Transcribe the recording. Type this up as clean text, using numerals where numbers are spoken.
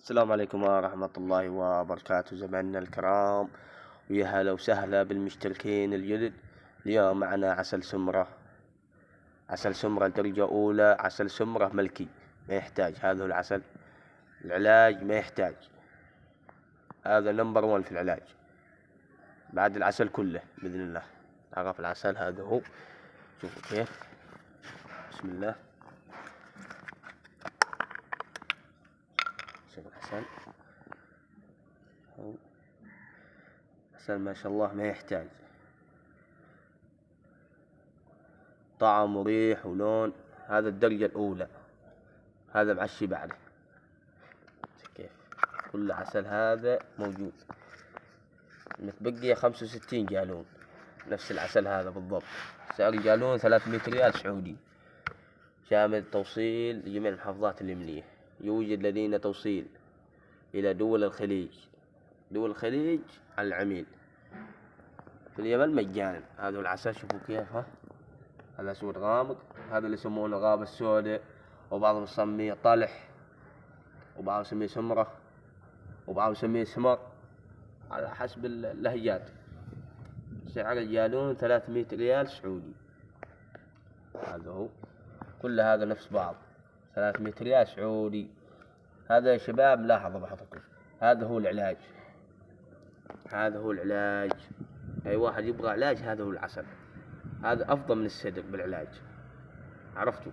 السلام عليكم ورحمة الله وبركاته زمايلنا الكرام، ويا هلا وسهلا بالمشتركين الجدد. اليوم معنا عسل سمرة، عسل سمرة درجة أولى، عسل سمرة ملكي، ما يحتاج هذا هو العسل. العلاج ما يحتاج، هذا نمبر 1 في العلاج بعد العسل كله بإذن الله. عرف العسل هذا هو، شوفوا كيف، بسم الله. شوف العسل، عسل ما شاء الله ما يحتاج، طعم وريح ولون. هذا الدرجة الأولى، هذا معشي بعده كيف، كل عسل هذا موجود. متبقية 65 جالون، نفس العسل هذا بالضبط. سعر جالون 300 ريال سعودي، شامل توصيل لجميع المحافظات اليمنية. يوجد لدينا توصيل إلى دول الخليج، دول الخليج على العميل، في اليمن مجانا. هذا العسل شوفوا كيف، هذا أسود غامق، هذا اللي يسمونه الغابة السوداء، وبعضهم يسميه طلح، وبعضهم يسميه سمرة، وبعضهم يسميه سمر، على حسب اللهجات. سعر الجالون 300 ريال سعودي، هذا هو، كل هذا نفس بعض، 300 ريال سعودي. هذا يا شباب لاحظوا بحطكم، هذا هو العلاج، هذا هو العلاج. أي واحد يبغى علاج هذا هو العسل، هذا أفضل من الصدر بالعلاج، عرفتوا؟